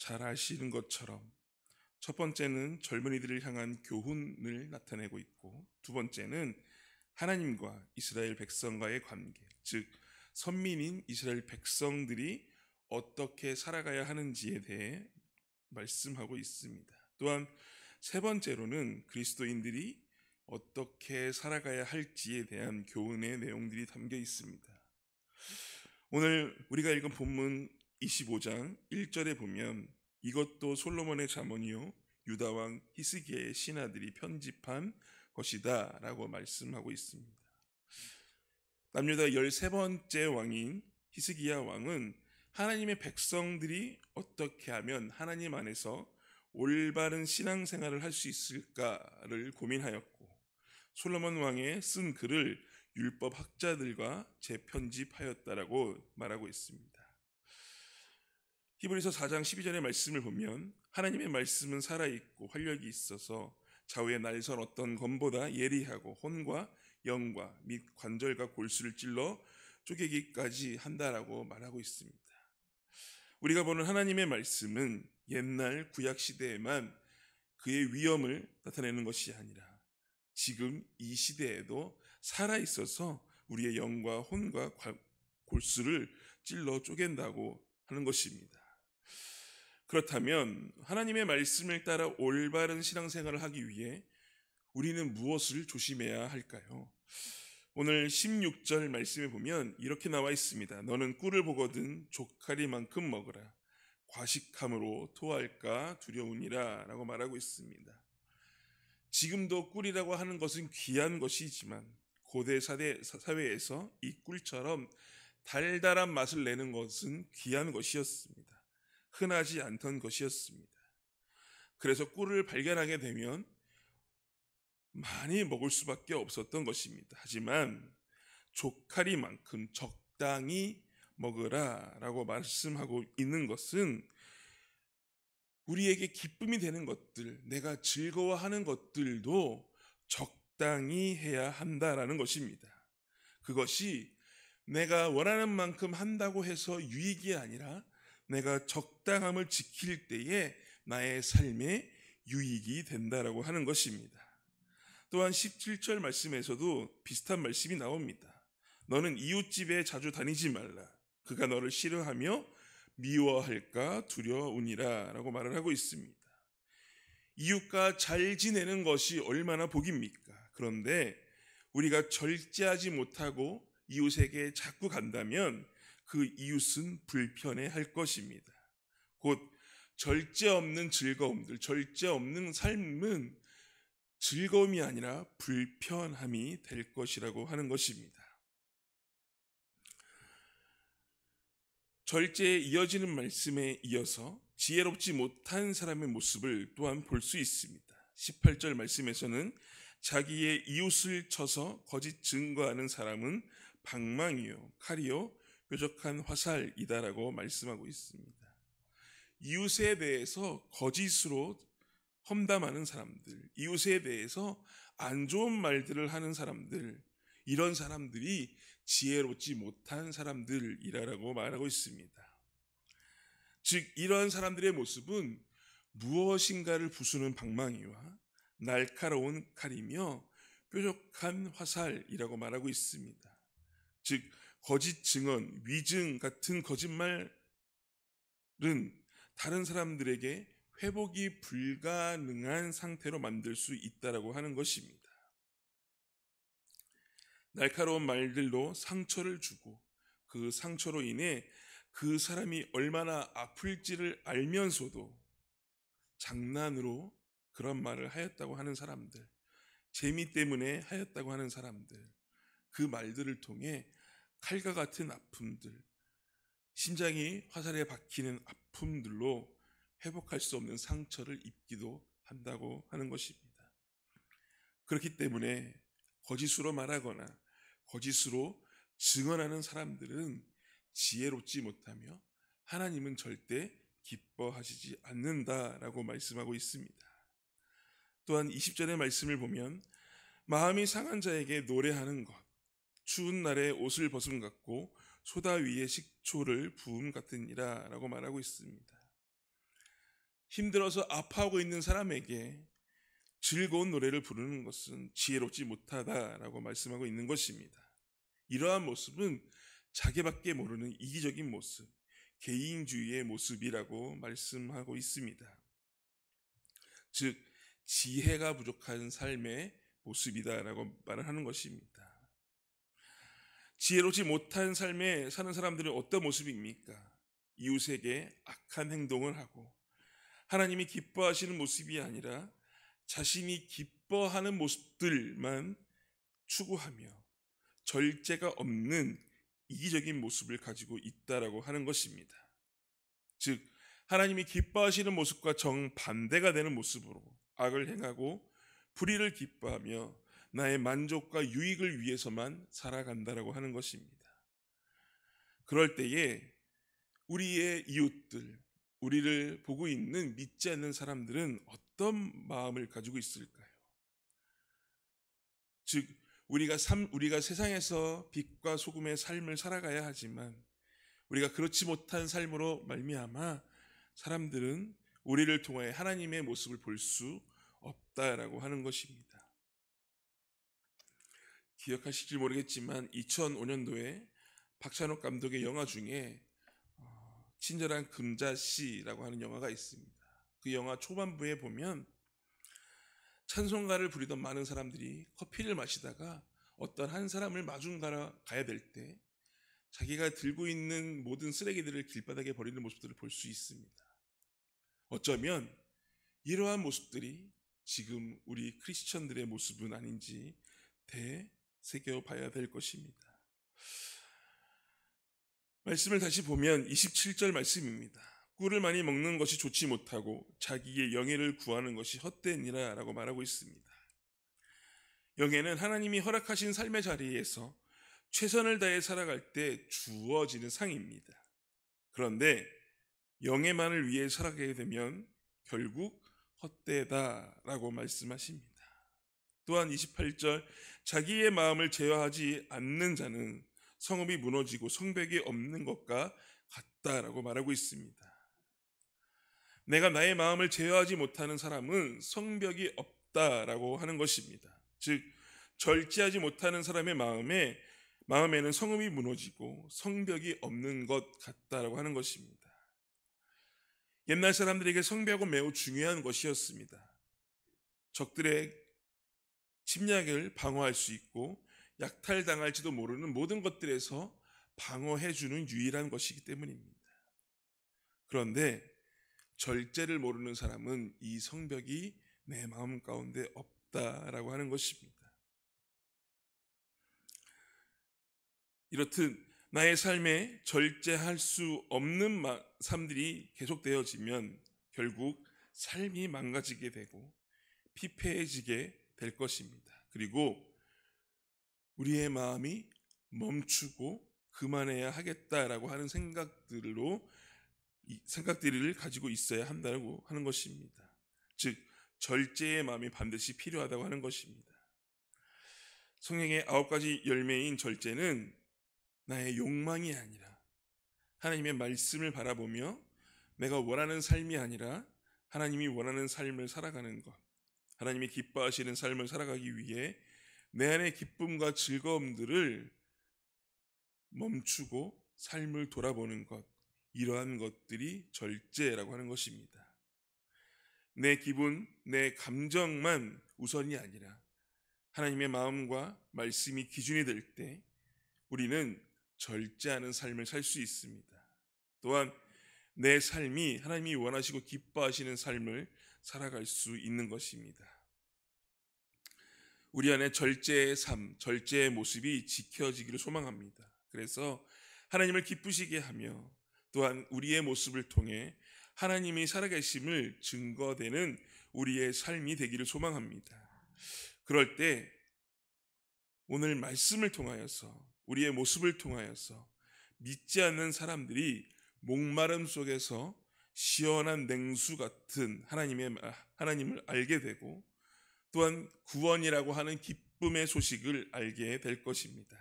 잘 아시는 것처럼 첫 번째는 젊은이들을 향한 교훈을 나타내고 있고, 두 번째는 하나님과 이스라엘 백성과의 관계, 즉 선민인 이스라엘 백성들이 어떻게 살아가야 하는지에 대해 말씀하고 있습니다. 또한 세 번째로는 그리스도인들이 어떻게 살아가야 할지에 대한 교훈의 내용들이 담겨 있습니다. 오늘 우리가 읽은 본문 25장 1절에 보면 이것도 솔로몬의 잠언이요 유다 왕 히스기야의 신하들이 편집한 것이다 라고 말씀하고 있습니다. 남유다 13번째 왕인 히스기야 왕은 하나님의 백성들이 어떻게 하면 하나님 안에서 올바른 신앙생활을 할 수 있을까를 고민하였고, 솔로몬 왕의 쓴 글을 율법 학자들과 재편집하였다라고 말하고 있습니다. 히브리서 4장 12절의 말씀을 보면 하나님의 말씀은 살아있고 활력이 있어서 좌우의 날선 어떤 검보다 예리하고 혼과 영과 및 관절과 골수를 찔러 쪼개기까지 한다라고 말하고 있습니다. 우리가 보는 하나님의 말씀은 옛날 구약 시대에만 그의 위엄을 나타내는 것이 아니라 지금 이 시대에도 살아있어서 우리의 영과 혼과 골수를 찔러 쪼갠다고 하는 것입니다. 그렇다면 하나님의 말씀을 따라 올바른 신앙생활을 하기 위해 우리는 무엇을 조심해야 할까요? 오늘 16절 말씀에 보면 이렇게 나와 있습니다. 너는 꿀을 보거든 조카리만큼 먹으라. 과식함으로 토할까 두려우니라 라고 말하고 있습니다. 지금도 꿀이라고 하는 것은 귀한 것이지만 고대 사회에서 이 꿀처럼 달달한 맛을 내는 것은 귀한 것이었습니다. 흔하지 않던 것이었습니다. 그래서 꿀을 발견하게 되면 많이 먹을 수밖에 없었던 것입니다. 하지만 조카리만큼 적당히 먹으라 라고 말씀하고 있는 것은 우리에게 기쁨이 되는 것들, 내가 즐거워하는 것들도 적당히 해야 한다라는 것입니다. 그것이 내가 원하는 만큼 한다고 해서 유익이 아니라 내가 적당함을 지킬 때에 나의 삶에 유익이 된다라고 하는 것입니다. 또한 17절 말씀에서도 비슷한 말씀이 나옵니다. 너는 이웃집에 자주 다니지 말라. 그가 너를 싫어하며 미워할까 두려우니라 라고 말을 하고 있습니다. 이웃과 잘 지내는 것이 얼마나 복입니까? 그런데 우리가 절제하지 못하고 이웃에게 자꾸 간다면 그 이웃은 불편해할 것입니다. 곧 절제 없는 즐거움들, 절제 없는 삶은 즐거움이 아니라 불편함이 될 것이라고 하는 것입니다. 절제에 이어지는 말씀에 이어서 지혜롭지 못한 사람의 모습을 또한 볼 수 있습니다. 18절 말씀에서는 자기의 이웃을 쳐서 거짓 증거하는 사람은 방망이요 칼이요 뾰족한 화살이다라고 말씀하고 있습니다. 이웃에 대해서 거짓으로 험담하는 사람들, 이웃에 대해서 안 좋은 말들을 하는 사람들, 이런 사람들이 지혜롭지 못한 사람들이라고 말하고 있습니다. 즉 이러한 사람들의 모습은 무엇인가를 부수는 방망이와 날카로운 칼이며 뾰족한 화살이라고 말하고 있습니다. 즉 거짓 증언, 위증 같은 거짓말은 다른 사람들에게 회복이 불가능한 상태로 만들 수 있다라고 하는 것입니다. 날카로운 말들로 상처를 주고 그 상처로 인해 그 사람이 얼마나 아플지를 알면서도 장난으로 그런 말을 하였다고 하는 사람들, 재미 때문에 하였다고 하는 사람들, 그 말들을 통해 칼과 같은 아픔들, 심장이 화살에 박히는 아픔들로 회복할 수 없는 상처를 입기도 한다고 하는 것입니다. 그렇기 때문에 거짓으로 말하거나 거짓으로 증언하는 사람들은 지혜롭지 못하며 하나님은 절대 기뻐하시지 않는다라고 말씀하고 있습니다. 또한 20절의 말씀을 보면 마음이 상한 자에게 노래하는 것, 추운 날에 옷을 벗음 같고 소다 위에 식초를 부음 같으니라 라고 말하고 있습니다. 힘들어서 아파하고 있는 사람에게 즐거운 노래를 부르는 것은 지혜롭지 못하다라고 말씀하고 있는 것입니다. 이러한 모습은 자기밖에 모르는 이기적인 모습, 개인주의의 모습이라고 말씀하고 있습니다. 즉 지혜가 부족한 삶의 모습이다라고 말을 하는 것입니다. 지혜롭지 못한 삶에 사는 사람들은 어떤 모습입니까? 이웃에게 악한 행동을 하고 하나님이 기뻐하시는 모습이 아니라 자신이 기뻐하는 모습들만 추구하며 절제가 없는 이기적인 모습을 가지고 있다라고 하는 것입니다. 즉 하나님이 기뻐하시는 모습과 정반대가 되는 모습으로 악을 행하고 불의를 기뻐하며 나의 만족과 유익을 위해서만 살아간다라고 하는 것입니다. 그럴 때에 우리의 이웃들, 우리를 보고 있는 믿지 않는 사람들은 어떤 마음을 가지고 있을까요? 즉 우리가 세상에서 빛과 소금의 삶을 살아가야 하지만 우리가 그렇지 못한 삶으로 말미암아 사람들은 우리를 통하여 하나님의 모습을 볼 수 없다라고 하는 것입니다. 기억하실지 모르겠지만 2005년도에 박찬욱 감독의 영화 중에 친절한 금자씨라고 하는 영화가 있습니다. 그 영화 초반부에 보면 찬송가를 부리던 많은 사람들이 커피를 마시다가 어떤 한 사람을 마중 가야 될 때 자기가 들고 있는 모든 쓰레기들을 길바닥에 버리는 모습들을 볼 수 있습니다. 어쩌면 이러한 모습들이 지금 우리 크리스천들의 모습은 아닌지 되새겨봐야 될 것입니다. 말씀을 다시 보면 27절 말씀입니다. 꿀을 많이 먹는 것이 좋지 못하고 자기의 영예를 구하는 것이 헛되니라 라고 말하고 있습니다. 영예는 하나님이 허락하신 삶의 자리에서 최선을 다해 살아갈 때 주어지는 상입니다. 그런데 영예만을 위해 살아가게 되면 결국 헛되다라고 말씀하십니다. 또한 28절 자기의 마음을 제어하지 않는 자는 성읍이 무너지고 성벽이 없는 것과 같다라고 말하고 있습니다. 내가 나의 마음을 제어하지 못하는 사람은 성벽이 없다라고 하는 것입니다. 즉 절제하지 못하는 사람의 마음에는 성읍이 무너지고 성벽이 없는 것 같다라고 하는 것입니다. 옛날 사람들에게 성벽은 매우 중요한 것이었습니다. 적들의 침략을 방어할 수 있고 약탈당할지도 모르는 모든 것들에서 방어해주는 유일한 것이기 때문입니다. 그런데 절제를 모르는 사람은 이 성벽이 내 마음 가운데 없다라고 하는 것입니다. 이렇듯 나의 삶에 절제할 수 없는 삶들이 계속되어지면 결국 삶이 망가지게 되고 피폐해지게 될 것입니다. 그리고 우리의 마음이 멈추고 그만해야 하겠다라고 하는 생각들을 가지고 있어야 한다고 하는 것입니다. 즉 절제의 마음이 반드시 필요하다고 하는 것입니다. 성령의 9가지 열매인 절제는 나의 욕망이 아니라 하나님의 말씀을 바라보며 내가 원하는 삶이 아니라 하나님이 원하는 삶을 살아가는 것, 하나님이 기뻐하시는 삶을 살아가기 위해 내 안의 기쁨과 즐거움들을 멈추고 삶을 돌아보는 것, 이러한 것들이 절제라고 하는 것입니다. 내 기분, 내 감정만 우선이 아니라 하나님의 마음과 말씀이 기준이 될 때 우리는 절제하는 삶을 살 수 있습니다. 또한 내 삶이 하나님이 원하시고 기뻐하시는 삶을 살아갈 수 있는 것입니다. 우리 안에 절제의 삶, 절제의 모습이 지켜지기를 소망합니다. 그래서 하나님을 기쁘시게 하며 또한 우리의 모습을 통해 하나님이 살아계심을 증거되는 우리의 삶이 되기를 소망합니다. 그럴 때 오늘 말씀을 통하여서 우리의 모습을 통하여서 믿지 않는 사람들이 목마름 속에서 시원한 냉수 같은 하나님을 알게 되고 또한 구원이라고 하는 기쁨의 소식을 알게 될 것입니다.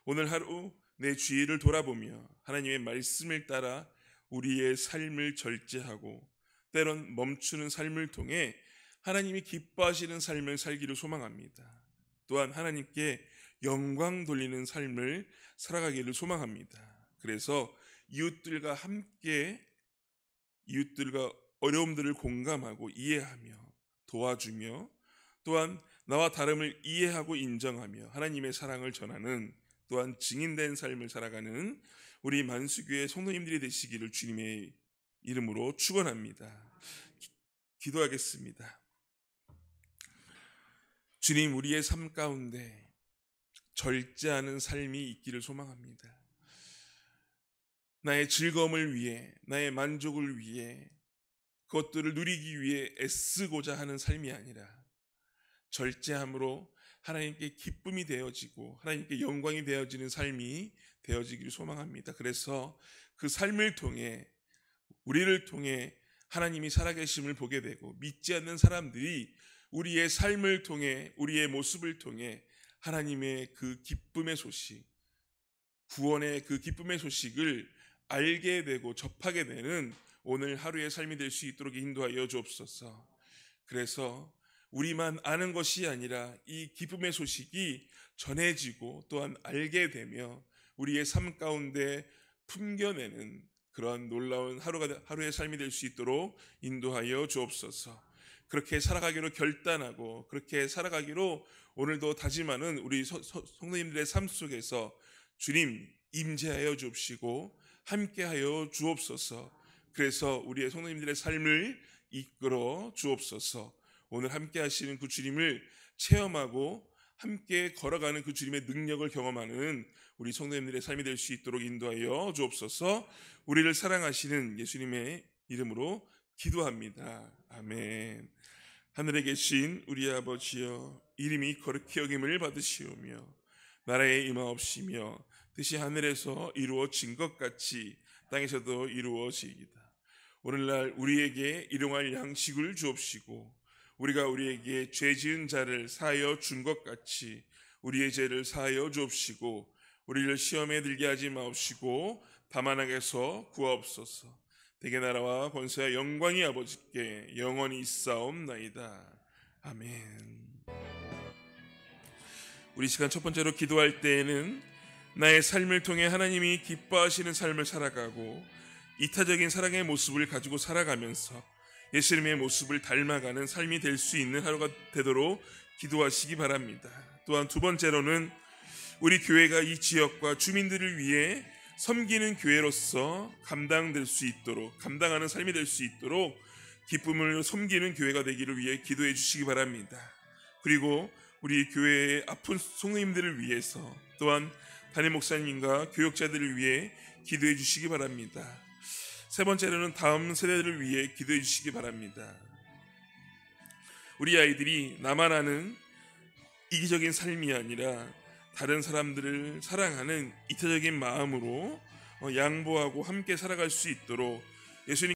오늘 하루 내 주위를 돌아보며 하나님의 말씀을 따라 우리의 삶을 절제하고 때론 멈추는 삶을 통해 하나님이 기뻐하시는 삶을 살기를 소망합니다. 또한 하나님께 영광 돌리는 삶을 살아가기를 소망합니다. 그래서 이웃들과 함께 이웃들과 어려움들을 공감하고 이해하며 도와주며 또한 나와 다름을 이해하고 인정하며 하나님의 사랑을 전하는 또한 증인된 삶을 살아가는 우리 만수교회 성도님들이 되시기를 주님의 이름으로 축원합니다. 기도하겠습니다. 주님, 우리의 삶 가운데 절제하는 삶이 있기를 소망합니다. 나의 즐거움을 위해, 나의 만족을 위해, 그것들을 누리기 위해 애쓰고자 하는 삶이 아니라 절제함으로 하나님께 기쁨이 되어지고 하나님께 영광이 되어지는 삶이 되어지기를 소망합니다. 그래서 그 삶을 통해, 우리를 통해 하나님이 살아계심을 보게 되고 믿지 않는 사람들이 우리의 삶을 통해, 우리의 모습을 통해 하나님의 그 기쁨의 소식, 구원의 그 기쁨의 소식을 알게 되고 접하게 되는 오늘 하루의 삶이 될 수 있도록 인도하여 주옵소서. 그래서 우리만 아는 것이 아니라 이 기쁨의 소식이 전해지고 또한 알게 되며 우리의 삶 가운데 품겨내는 그런 놀라운 하루의 삶이 될 수 있도록 인도하여 주옵소서. 그렇게 살아가기로 결단하고 그렇게 살아가기로 오늘도 다짐하는 우리 성도님들의 삶 속에서 주님 임재하여 주옵시고 함께하여 주옵소서. 그래서 우리의 성도님들의 삶을 이끌어 주옵소서. 오늘 함께 하시는 그 주님을 체험하고 함께 걸어가는 그 주님의 능력을 경험하는 우리 성도님들의 삶이 될 수 있도록 인도하여 주옵소서. 우리를 사랑하시는 예수님의 이름으로 기도합니다. 아멘. 하늘에 계신 우리 아버지여, 이름이 거룩히 여김을 받으시오며 나라에 임하옵시며 뜻이 하늘에서 이루어진 것 같이 땅에서도 이루어지이다. 오늘날 우리에게 일용할 양식을 주옵시고 우리가 우리에게 죄 지은 자를 사하여 준 것 같이 우리의 죄를 사하여 주옵시고 우리를 시험에 들게 하지 마옵시고 다만 악에서 구하옵소서. 대개 나라와 권세와 영광이 아버지께 영원히 있사옵나이다. 아멘. 우리 시간 첫 번째로 기도할 때에는 나의 삶을 통해 하나님이 기뻐하시는 삶을 살아가고 이타적인 사랑의 모습을 가지고 살아가면서 예수님의 모습을 닮아가는 삶이 될 수 있는 하루가 되도록 기도하시기 바랍니다. 또한 두 번째로는 우리 교회가 이 지역과 주민들을 위해 섬기는 교회로서 감당될 수 있도록, 감당하는 삶이 될 수 있도록 기쁨을 섬기는 교회가 되기를 위해 기도해 주시기 바랍니다. 그리고 우리 교회의 아픈 성도님들을 위해서 또한 담임 목사님과 교역자들을 위해 기도해 주시기 바랍니다. 세 번째로는 다음 세대들을 위해 기도해 주시기 바랍니다. 우리 아이들이 나만 아는 이기적인 삶이 아니라 다른 사람들을 사랑하는 이타적인 마음으로 양보하고 함께 살아갈 수 있도록 예수님